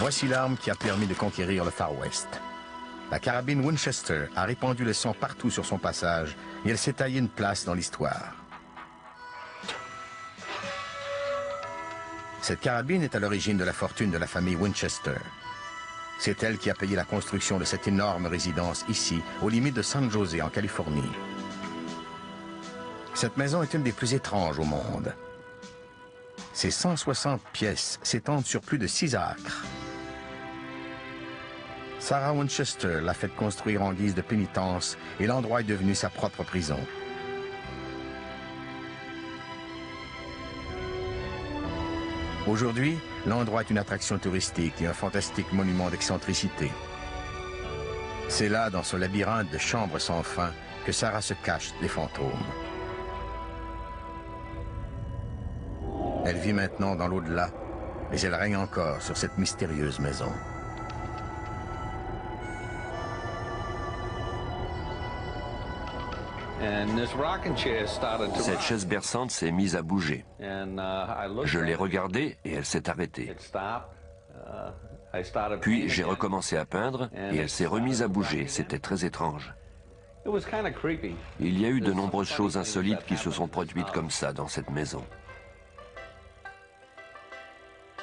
Voici l'arme qui a permis de conquérir le Far West. La carabine Winchester a répandu le sang partout sur son passage et elle s'est taillée une place dans l'histoire. Cette carabine est à l'origine de la fortune de la famille Winchester. C'est elle qui a payé la construction de cette énorme résidence ici, aux limites de San José, en Californie. Cette maison est une des plus étranges au monde. Ses 160 pièces s'étendent sur plus de 6 acres. Sarah Winchester l'a fait construire en guise de pénitence et l'endroit est devenu sa propre prison. Aujourd'hui, l'endroit est une attraction touristique et un fantastique monument d'excentricité. C'est là, dans ce labyrinthe de chambres sans fin, que Sarah se cache des fantômes. Elle vit maintenant dans l'au-delà, mais elle règne encore sur cette mystérieuse maison. Cette chaise berçante s'est mise à bouger. Je l'ai regardée et elle s'est arrêtée. Puis j'ai recommencé à peindre et elle s'est remise à bouger. C'était très étrange. Il y a eu de nombreuses choses insolites qui se sont produites comme ça dans cette maison.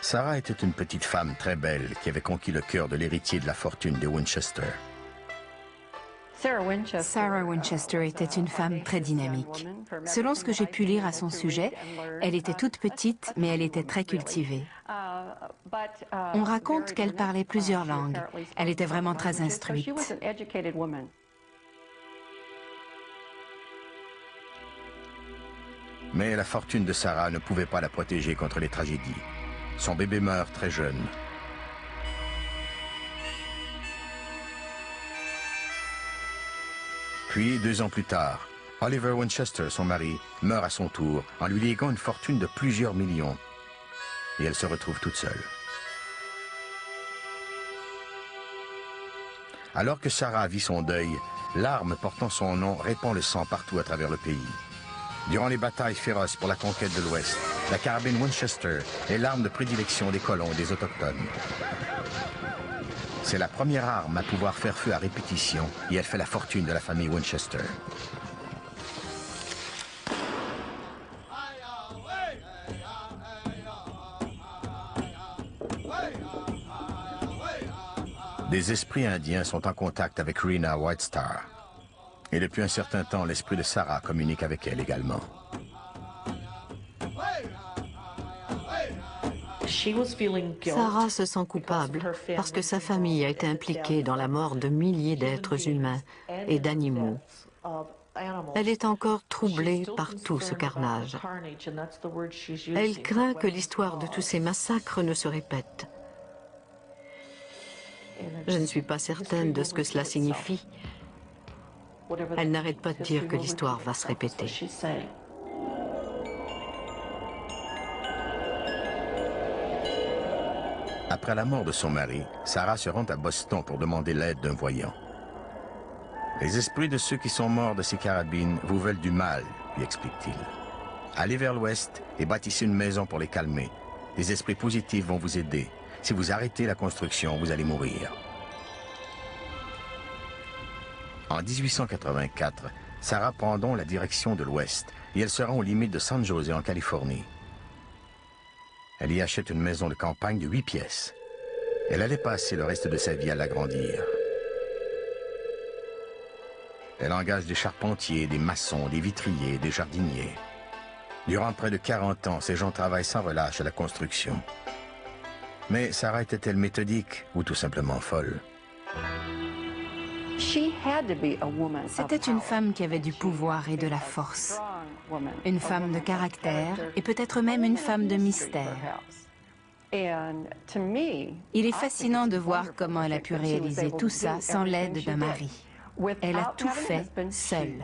Sarah était une petite femme très belle qui avait conquis le cœur de l'héritier de la fortune des Winchester. Sarah Winchester était une femme très dynamique. Selon ce que j'ai pu lire à son sujet, elle était toute petite, mais elle était très cultivée. On raconte qu'elle parlait plusieurs langues. Elle était vraiment très instruite. Mais la fortune de Sarah ne pouvait pas la protéger contre les tragédies. Son bébé meurt très jeune. Puis, 2 ans plus tard, Oliver Winchester, son mari, meurt à son tour en lui léguant une fortune de plusieurs millions. Et elle se retrouve toute seule. Alors que Sarah vit son deuil, l'arme portant son nom répand le sang partout à travers le pays. Durant les batailles féroces pour la conquête de l'Ouest, la carabine Winchester est l'arme de prédilection des colons et des autochtones. C'est la première arme à pouvoir faire feu à répétition et elle fait la fortune de la famille Winchester. Des esprits indiens sont en contact avec Rena White Star. Et depuis un certain temps, l'esprit de Sarah communique avec elle également. Sarah se sent coupable parce que sa famille a été impliquée dans la mort de milliers d'êtres humains et d'animaux. Elle est encore troublée par tout ce carnage. Elle craint que l'histoire de tous ces massacres ne se répète. Je ne suis pas certaine de ce que cela signifie. Elle n'arrête pas de dire que l'histoire va se répéter. Après la mort de son mari, Sarah se rend à Boston pour demander l'aide d'un voyant. Les esprits de ceux qui sont morts de ces carabines vous veulent du mal, lui explique-t-il. Allez vers l'ouest et bâtissez une maison pour les calmer. Des esprits positifs vont vous aider. Si vous arrêtez la construction, vous allez mourir. En 1884, Sarah prend donc la direction de l'ouest et elle se rend aux limites de San José en Californie. Elle y achète une maison de campagne de 8 pièces. Elle allait passer le reste de sa vie à l'agrandir. Elle engage des charpentiers, des maçons, des vitriers, des jardiniers. Durant près de 40 ans, ces gens travaillent sans relâche à la construction. Mais Sarah était-elle méthodique ou tout simplement folle? C'était une femme qui avait du pouvoir et de la force. Une femme de caractère et peut-être même une femme de mystère. Il est fascinant de voir comment elle a pu réaliser tout ça sans l'aide d'un mari. Elle a tout fait seule.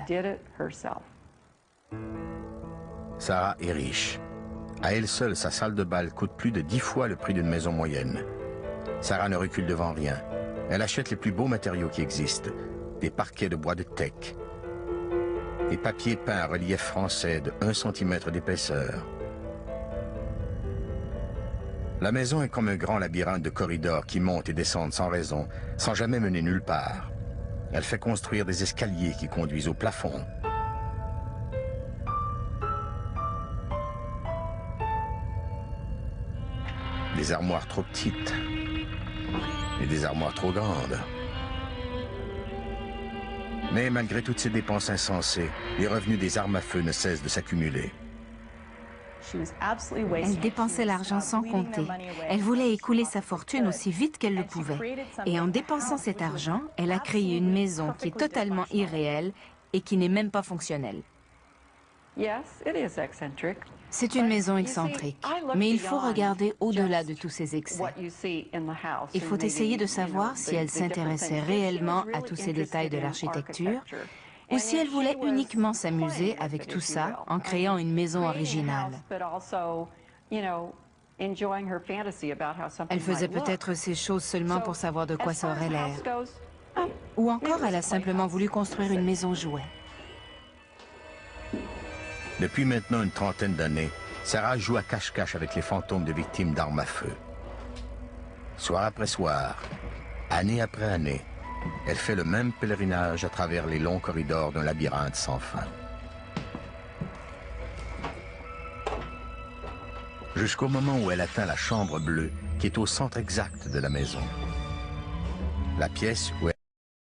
Sarah est riche. À elle seule, sa salle de bal coûte plus de 10 fois le prix d'une maison moyenne. Sarah ne recule devant rien. Elle achète les plus beaux matériaux qui existent. Des parquets de bois de teck, des papiers peints à relief français de 1 cm d'épaisseur. La maison est comme un grand labyrinthe de corridors qui montent et descendent sans raison, sans jamais mener nulle part. Elle fait construire des escaliers qui conduisent au plafond. Des armoires trop petites et des armoires trop grandes. Mais malgré toutes ces dépenses insensées, les revenus des armes à feu ne cessent de s'accumuler. Elle dépensait l'argent sans compter. Elle voulait écouler sa fortune aussi vite qu'elle le pouvait. Et en dépensant cet argent, elle a créé une maison qui est totalement irréelle et qui n'est même pas fonctionnelle. C'est une maison excentrique, mais il faut regarder au-delà de tous ces excès. Il faut essayer de savoir si elle s'intéressait réellement à tous ces détails de l'architecture ou si elle voulait uniquement s'amuser avec tout ça en créant une maison originale. Elle faisait peut-être ces choses seulement pour savoir de quoi ça aurait l'air. Ou encore, elle a simplement voulu construire une maison jouet. Depuis maintenant une trentaine d'années, Sarah joue à cache-cache avec les fantômes de victimes d'armes à feu. Soir après soir, année après année, elle fait le même pèlerinage à travers les longs corridors d'un labyrinthe sans fin. Jusqu'au moment où elle atteint la chambre bleue, qui est au centre exact de la maison. La pièce où